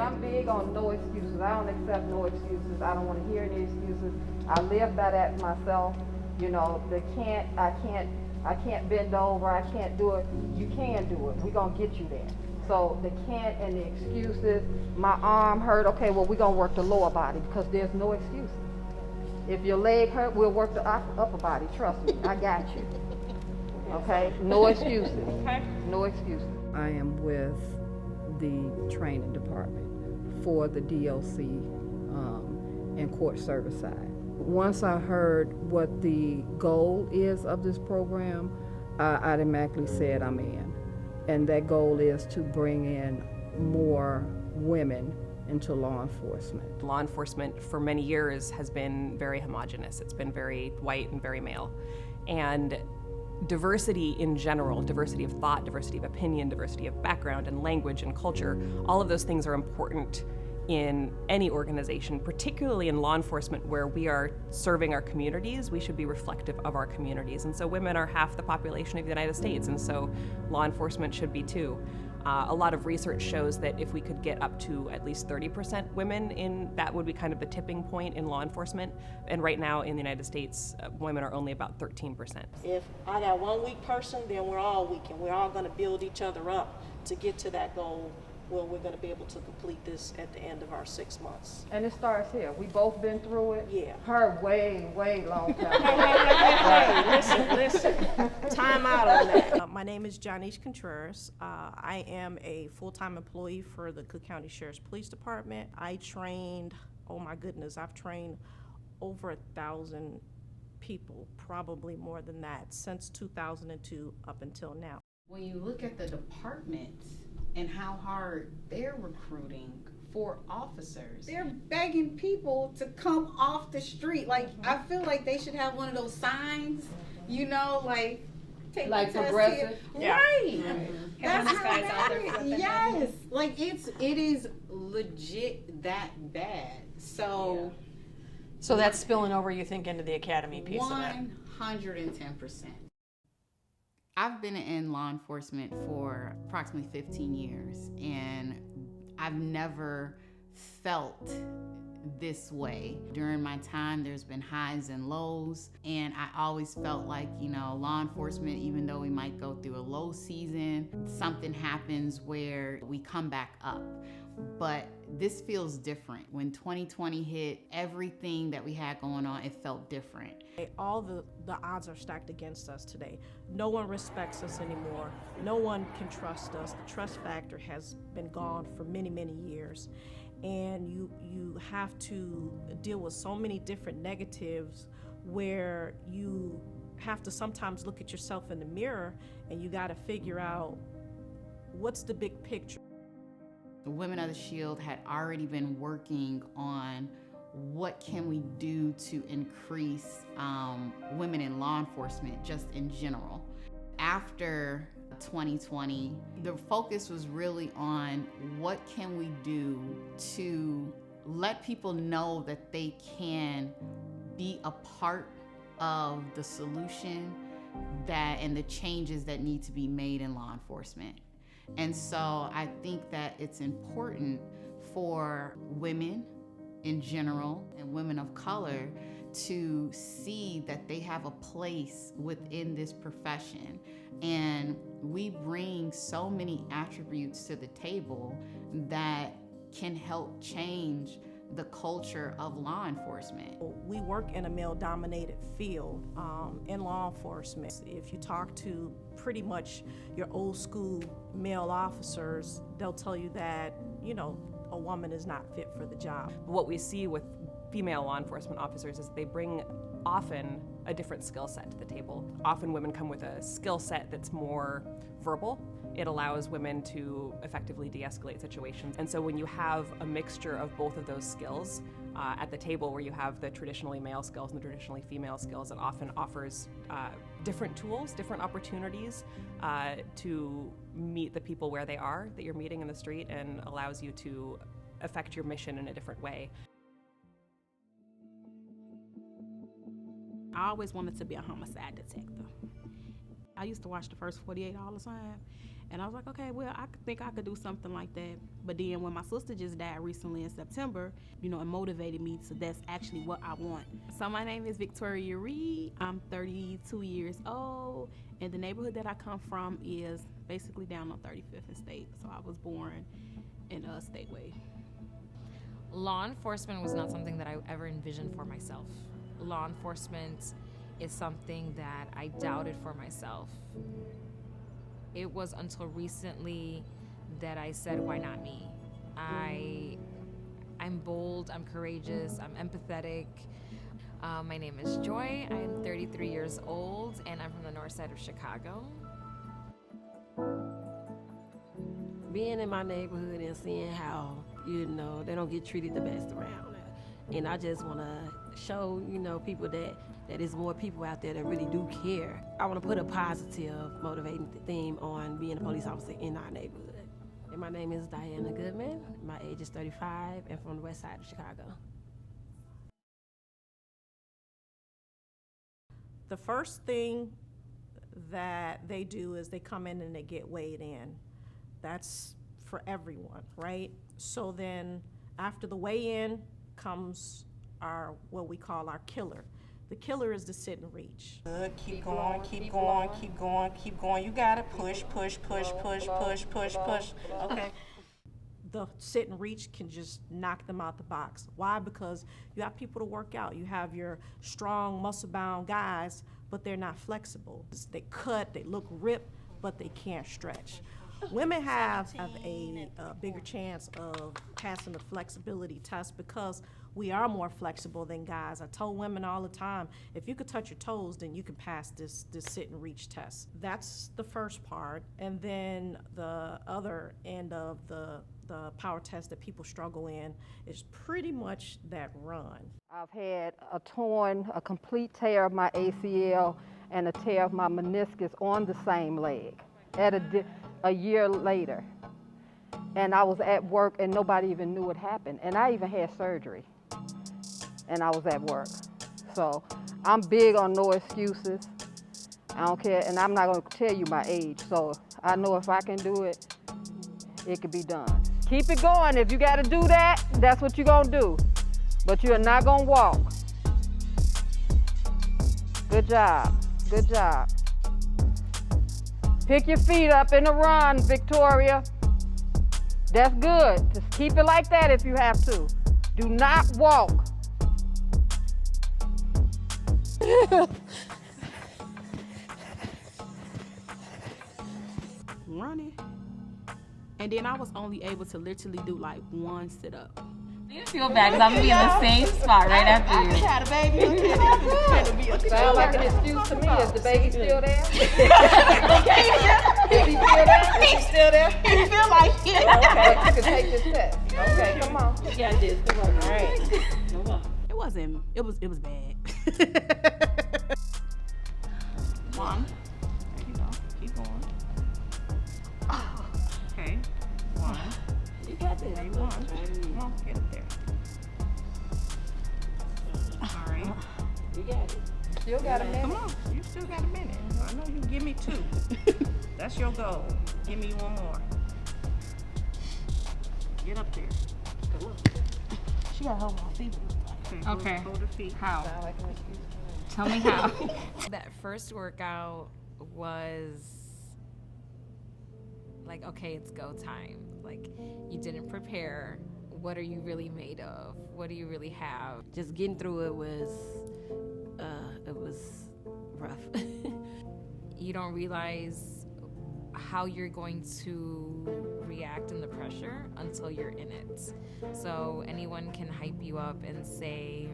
I'm big on no excuses. I don't accept no excuses. I don't want to hear any excuses. I live by that myself. You know, I can't bend over, I can't do it. You can do it. We're gonna get you there. So the can't and the excuses, my arm hurt, okay, well, we're gonna work the lower body because there's no excuses. If your leg hurt, we'll work the upper body, trust me, I got you. Okay, no excuses, no excuses. I am with the training department for the DLC and court service side. Once I heard what the goal is of this program, I automatically said I'm in. And that goal is to bring in more women into law enforcement. Law enforcement for many years has been very homogenous. It's been very white and very male. And diversity in general, diversity of thought, diversity of opinion, diversity of background and language and culture, all of those things are important in any organization, particularly in law enforcement where we are serving our communities. We should be reflective of our communities. And so women are half the population of the United States, and so law enforcement should be too. A lot of research shows that if we could get up to at least 30% women, that would be kind of the tipping point in law enforcement. And right now in the United States, women are only about 13%. If I got one weak person, then we're all weak, and we're all going to build each other up to get to that goal where we're going to be able to complete this at the end of our 6 months. And it starts here. We both been through it. Yeah. Her way long time. Hey, listen. Time out on that. My name is Janice Contreras. I am a full-time employee for the Cook County Sheriff's Police Department. I trained, oh my goodness, I've trained over 1,000 people, probably more than that, since 2002 up until now. When you look at the departments and how hard they're recruiting for officers, they're begging people to come off the street. Like, I feel like they should have one of those signs, you know, like, take Like the test progressive? here. Yeah. Right. And That's this how guy's out bad there it is. flipping Yes. Like, it is legit that bad. So So that's spilling over, you think, into the academy piece of it? 110%. I've been in law enforcement for approximately 15 years, and I've never felt this way. During my time, there's been highs and lows, and I always felt like, you know, law enforcement, even though we might go through a low season, something happens where we come back up. But this feels different. When 2020 hit, everything that we had going on, it felt different. All the odds are stacked against us today. No one respects us anymore. No one can trust us. The trust factor has been gone for many, many years. And you have to deal with so many different negatives where you have to sometimes look at yourself in the mirror and you got to figure out what's the big picture. The Women of the Shield had already been working on what can we do to increase women in law enforcement just in general. After 2020, the focus was really on what can we do to let people know that they can be a part of the solution and the changes that need to be made in law enforcement. And so I think that it's important for women in general and women of color to see that they have a place within this profession. And we bring so many attributes to the table that can help change the culture of law enforcement. We work in a male-dominated field in law enforcement. If you talk to pretty much your old school male officers, they'll tell you that, you know, a woman is not fit for the job. What we see with female law enforcement officers is they bring often a different skill set to the table. Often women come with a skill set that's more verbal. It allows women to effectively de-escalate situations. And so when you have a mixture of both of those skills at the table, where you have the traditionally male skills and the traditionally female skills, it often offers different tools, different opportunities to meet the people where they are, that you're meeting in the street, and allows you to affect your mission in a different way. I always wanted to be a homicide detective. I used to watch the first 48 all the time, And I was like, okay, well, I think I could do something like that. But then when my sister just died recently in September, you know, it motivated me to that's actually what I want. So my name is Victoria Reed. I'm 32 years old, and the neighborhood that I come from is basically down on 35th and State. So I was born in Stateway. Law enforcement was not something that I ever envisioned for myself. Law enforcement is something that I doubted for myself. It was until recently that I said, why not me? I'm bold, I'm courageous, I'm empathetic. My name is Joy, I'm 33 years old, and I'm from the north side of Chicago. Being in my neighborhood and seeing how, you know, they don't get treated the best around. And I just want to show, you know, people that there's more people out there that really do care. I want to put a positive, motivating theme on being a police officer in our neighborhood. And my name is Diana Goodman. My age is 35 and from the west side of Chicago. The first thing that they do is they come in and they get weighed in. That's for everyone, right? So then after the weigh-in comes our, what we call our killer. The killer is the sit and reach. Good, keep going, keep going, keep going, keep going. You got it. Push, push, push, push, push, push, push. Okay. The sit and reach can just knock them out the box. Why? Because you have people to work out. You have your strong, muscle-bound guys, but they're not flexible. They cut, they look ripped, but they can't stretch. Women have a bigger chance of passing the flexibility test because we are more flexible than guys. I tell women all the time, if you could touch your toes, then you can pass this sit and reach test. That's the first part. And then the other end of the power test that people struggle in is pretty much that run. I've had a complete tear of my ACL and a tear of my meniscus on the same leg at a year later. And I was at work and nobody even knew it happened. And I even had surgery and I was at work. So I'm big on no excuses. I don't care, and I'm not gonna tell you my age. So I know if I can do it, it can be done. Keep it going. If you gotta do that, that's what you're gonna do. But you're not gonna walk. Good job, good job. Pick your feet up in a run, Victoria. That's good. Just keep it like that if you have to. Do not walk. Running. And then I was only able to literally do like one sit-up. You feel bad because I'm gonna be in the same spot right after you. I had a baby. Sound like an excuse to me. Is the baby still there? Is he still there? Is he still there? You feel like it. Okay, you can take this test. Okay, come on. You got this. Come on. All right. It was bad. One. There you go. Keep going. Okay. One. You got this. There you one. Come on, get up there. All right. You got it. Still got a minute. Come on. You still got a minute. I know you give me 2. That's your goal. Give me 1 more. Get up there. Come on. She got to hold my feet. Okay. Hold the feet. How? Tell me how. That first workout was like, okay, it's go time. Like, you didn't prepare. What are you really made of? What do you really have? Just getting through it was rough. You don't realize how you're going to react in the pressure until you're in it. So anyone can hype you up and say,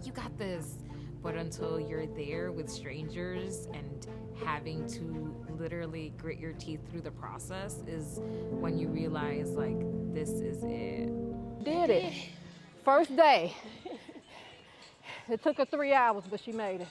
you got this. But until you're there with strangers and having to literally grit your teeth through the process is when you realize, like, this is it. Did it. First day. It took her 3 hours, but she made it.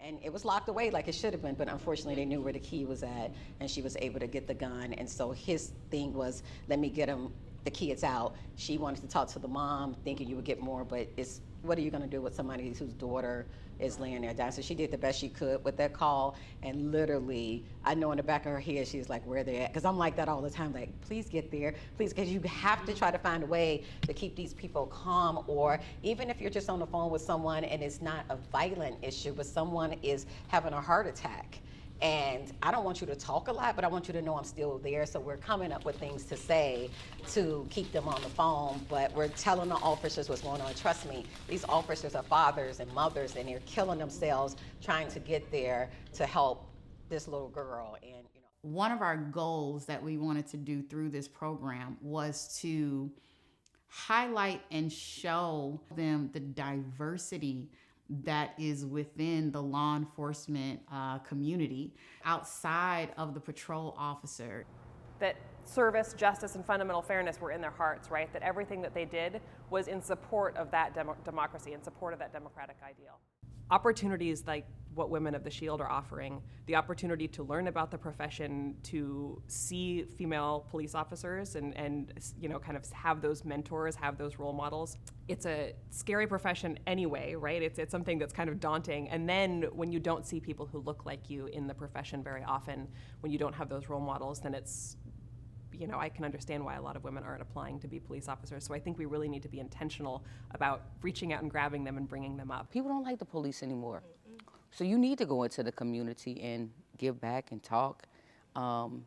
And it was locked away like it should have been, but unfortunately they knew where the key was at, and she was able to get the gun. And so his thing was, let me get him the kids out. She wanted to talk to the mom, thinking you would get more, but it's, what are you going to do with somebody whose daughter is laying there dying? So she did the best she could with that call, and literally, I know in the back of her head, she's like, where they at? Because I'm like that all the time, like, please get there, please, because you have to try to find a way to keep these people calm, or even if you're just on the phone with someone and it's not a violent issue, but someone is having a heart attack. And I don't want you to talk a lot, but I want you to know I'm still there. So we're coming up with things to say to keep them on the phone, but we're telling the officers what's going on. Trust me, these officers are fathers and mothers, and they're killing themselves trying to get there to help this little girl. And one of our goals that we wanted to do through this program was to highlight and show them the diversity that is within the law enforcement community outside of the patrol officer. That service, justice, and fundamental fairness were in their hearts, right? That everything that they did was in support of that democracy, in support of that democratic ideal. Opportunities like what Women of the Shield are offering, the opportunity to learn about the profession, to see female police officers and you know, kind of have those mentors, have those role models. It's a scary profession anyway, right? It's something that's kind of daunting. And then when you don't see people who look like you in the profession very often, when you don't have those role models, then it's, you know, I can understand why a lot of women aren't applying to be police officers. So I think we really need to be intentional about reaching out and grabbing them and bringing them up. People don't like the police anymore. So you need to go into the community and give back and talk. And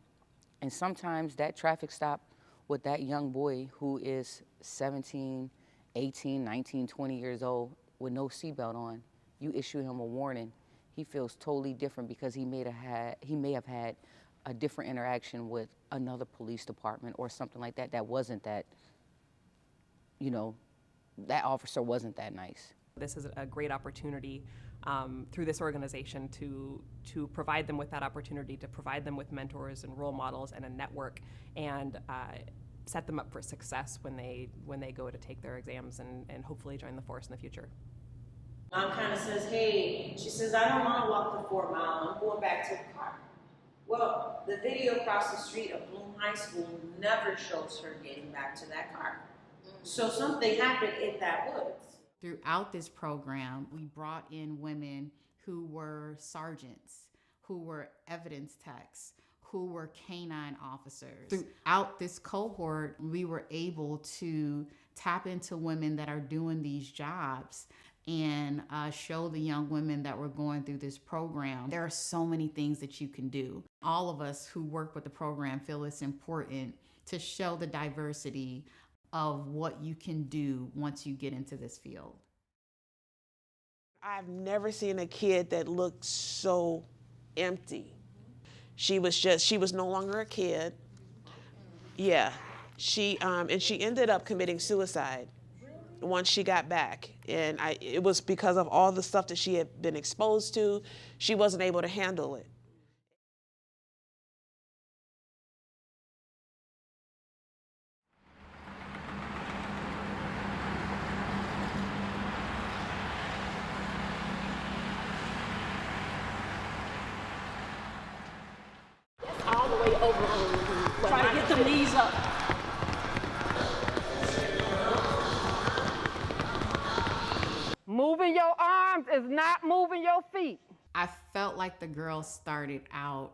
sometimes that traffic stop with that young boy who is 17, 18, 19, 20 years old with no seatbelt on, you issue him a warning. He feels totally different because he may have had a different interaction with another police department or something like that that wasn't that, you know, that officer wasn't that nice. This is a great opportunity through this organization to provide them with that opportunity, to provide them with mentors and role models and a network, and set them up for success when they go to take their exams and hopefully join the force in the future. Mom kind of says, hey, she says, I don't want to walk the 4 mile, I'm going back to the car. Well, the video across the street of Bloom High School never shows her getting back to that car. So something happened in that woods. Throughout this program, we brought in women who were sergeants, who were evidence techs, who were canine officers. Throughout this cohort, we were able to tap into women that are doing these jobs and show the young women that were going through this program. There are so many things that you can do. All of us who work with the program feel it's important to show the diversity of what you can do once you get into this field. I've never seen a kid that looked so empty. She was no longer a kid. Yeah, and she ended up committing suicide once she got back. And it was because of all the stuff that she had been exposed to. She wasn't able to handle it. All the way over on try to get the knees up. Moving your arms is not moving your feet. I felt like the girls started out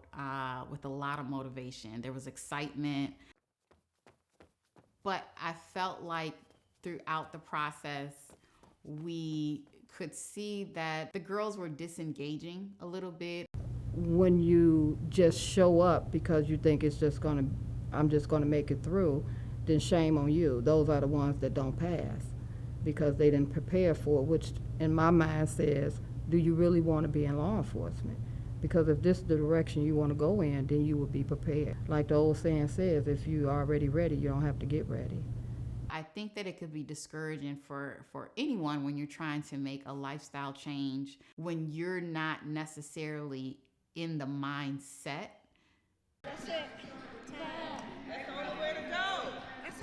with a lot of motivation. There was excitement, but I felt like throughout the process, we could see that the girls were disengaging a little bit. When you just show up because you think I'm just gonna make it through, then shame on you. Those are the ones that don't pass because they didn't prepare for it, which in my mind says, do you really want to be in law enforcement? Because if this is the direction you want to go in, then you will be prepared. Like the old saying says, if you're already ready, you don't have to get ready. I think that it could be discouraging for anyone when you're trying to make a lifestyle change, when you're not necessarily in the mindset. That's it. That's the only way to go.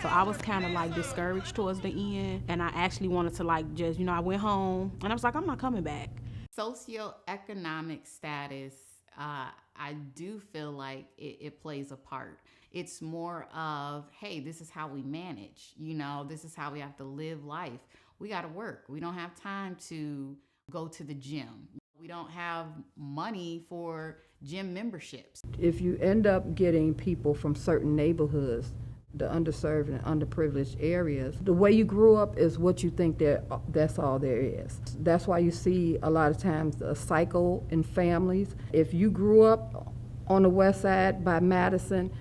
So I was kind of like discouraged towards the end, and I actually wanted to like just, I went home and I was like, I'm not coming back. Socioeconomic status, I do feel like it plays a part. It's more of, hey, this is how we manage. You know, this is how we have to live life. We got to work. We don't have time to go to the gym. We don't have money for gym memberships. If you end up getting people from certain neighborhoods, the underserved and underprivileged areas, the way you grew up is what you think that's all there is. That's why you see a lot of times a cycle in families. If you grew up on the west side by Madison,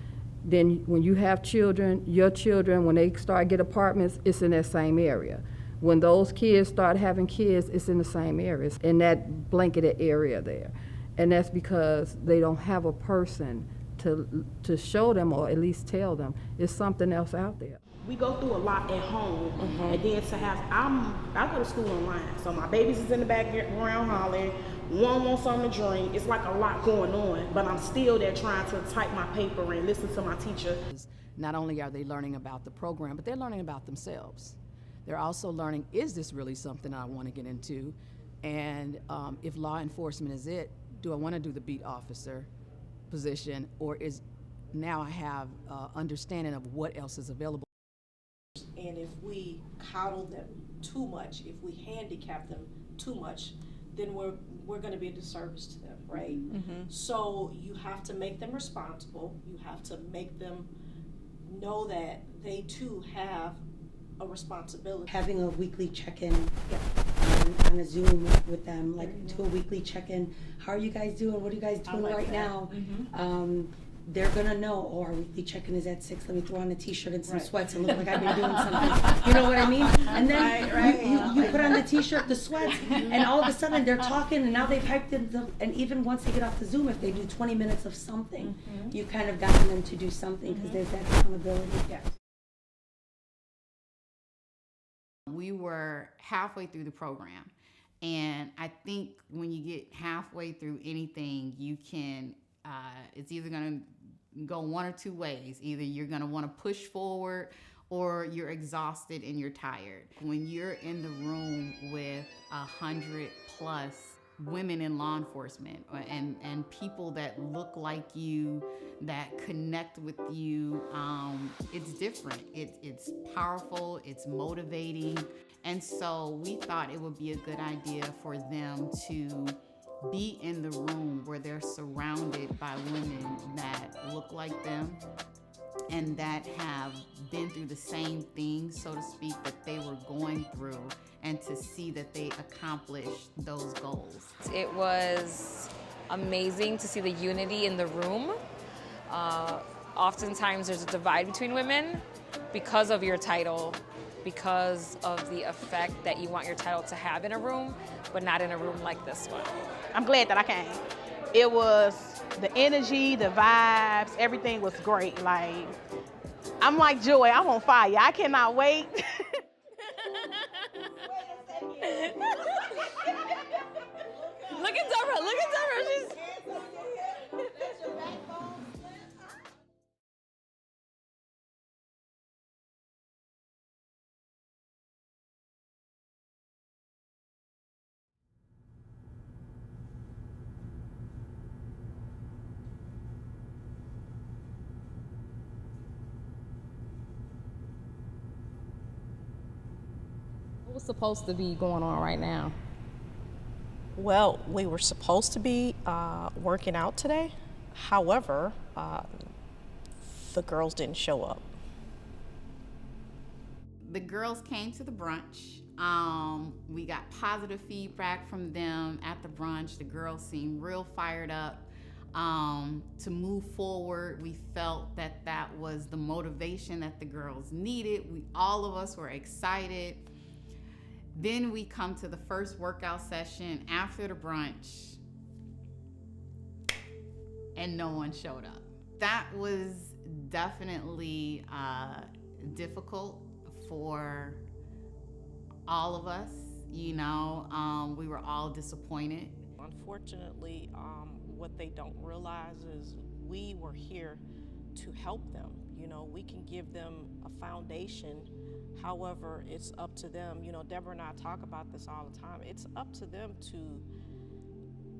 then when you have children, your children, when they start get apartments, it's in that same area. When those kids start having kids, it's in the same areas, in that blanketed area there. And that's because they don't have a person to show them, or at least tell them it's something else out there. We go through a lot at home, and then to have, I go to school online, so my babies is in the background hollering, one wants something to drink, it's like a lot going on, but I'm still there trying to type my paper and listen to my teacher. Not only are they learning about the program, but they're learning about themselves. They're also learning, is this really something I want to get into? And if law enforcement is it, do I want to do the beat officer position, or is now I have understanding of what else is available. And if we coddle them too much, if we handicap them too much, then we're going to be a disservice to them, right? So you have to make them responsible. You have to make them know that they too have a responsibility. Having a weekly check-in on a Zoom with them, like do a weekly check-in. How are you guys doing? What are you guys doing right now? They're gonna know, oh, our weekly check-in is at 6. Let me throw on a t-shirt and some sweats and look like I've been doing something. You know what I mean? And then you put on the t-shirt, the sweats, and all of a sudden they're talking, and now they've hyped them. And even once they get off the Zoom, if they do 20 minutes of something, you've kind of gotten them to do something because there's that accountability. We were halfway through the program, and I think when you get halfway through anything, you can, it's either going to go one or two ways. Either you're going to want to push forward, or you're exhausted and you're tired. When you're in the room with 100+ women in law enforcement and people that look like you, that connect with you, it's different. It's powerful, it's motivating. And so we thought it would be a good idea for them to be in the room where they're surrounded by women that look like them and that have been through the same thing, so to speak, that they were going through, and to see that they accomplished those goals. It was amazing to see the unity in the room. Oftentimes there's a divide between women because of your title, because of the effect that you want your title to have in a room, but not in a room like this one. I'm glad that I came. It was the energy, the vibes, everything was great. Like, I'm like Joy, I'm on fire. I cannot wait. Look at Deborah, look at Deborah. She's... What's supposed to be going on right now? Well, we were supposed to be working out today. However, the girls didn't show up. The girls came to the brunch. We got positive feedback from them at the brunch. The girls seemed real fired up to move forward. We felt that that was the motivation that the girls needed. All of us were excited. Then we come to the first workout session after the brunch, and no one showed up. That was definitely difficult for all of us. You know, we were all disappointed. Unfortunately, what they don't realize is we were here to help them. You know, we can give them a foundation. However, it's up to them. You know, Deborah and I talk about this all the time. It's up to them to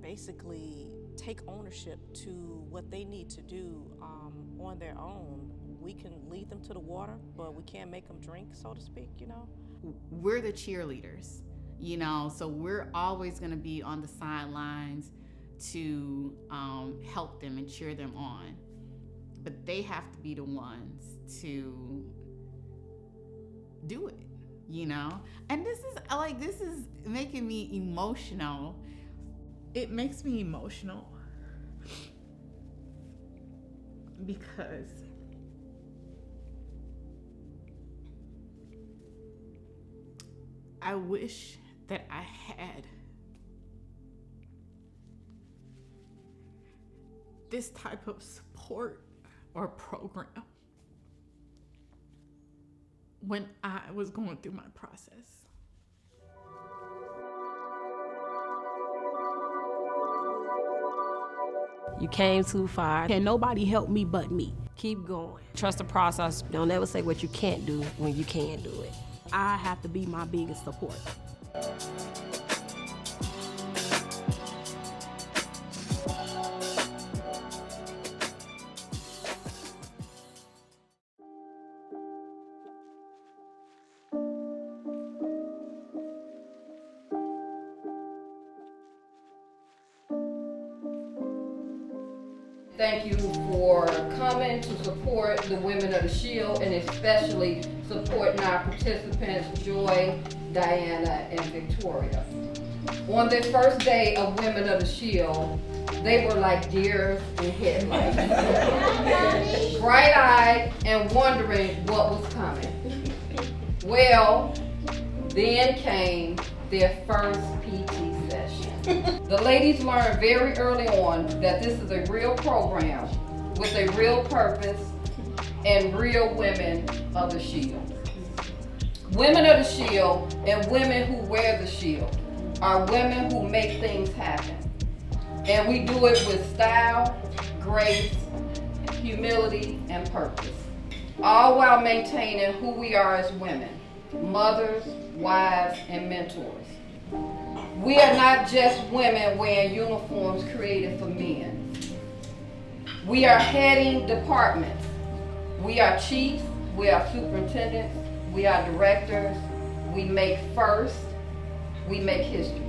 basically take ownership to what they need to do on their own. we can lead them to the water, but we can't make them drink, so to speak, you know? We're the cheerleaders, you know, so we're always going to be on the sidelines to help them and cheer them on. But they have to be the ones to do it, you know? And this is making me emotional. It makes me emotional because I wish that I had this type of support or program when I was going through my process. You came too far. Can nobody help me but me? Keep going. Trust the process. Don't ever say what you can't do when you can do it. I have to be my biggest support. Thank you for coming to support the Women of the Shield and especially supporting our participants, Joy, Diana, and Victoria. On the first day of Women of the Shield, they were like deers in headlights, bright-eyed and wondering what was coming. Well, then came their first PT session. The ladies learned very early on that this is a real program with a real purpose and real women of the shield. Women of the shield and women who wear the shield are women who make things happen. And we do it with style, grace, humility, and purpose. All while maintaining who we are as women, mothers, wives, and mentors. We are not just women wearing uniforms created for men. We are heading departments. We are chiefs, we are superintendents, we are directors. We make first, we make history.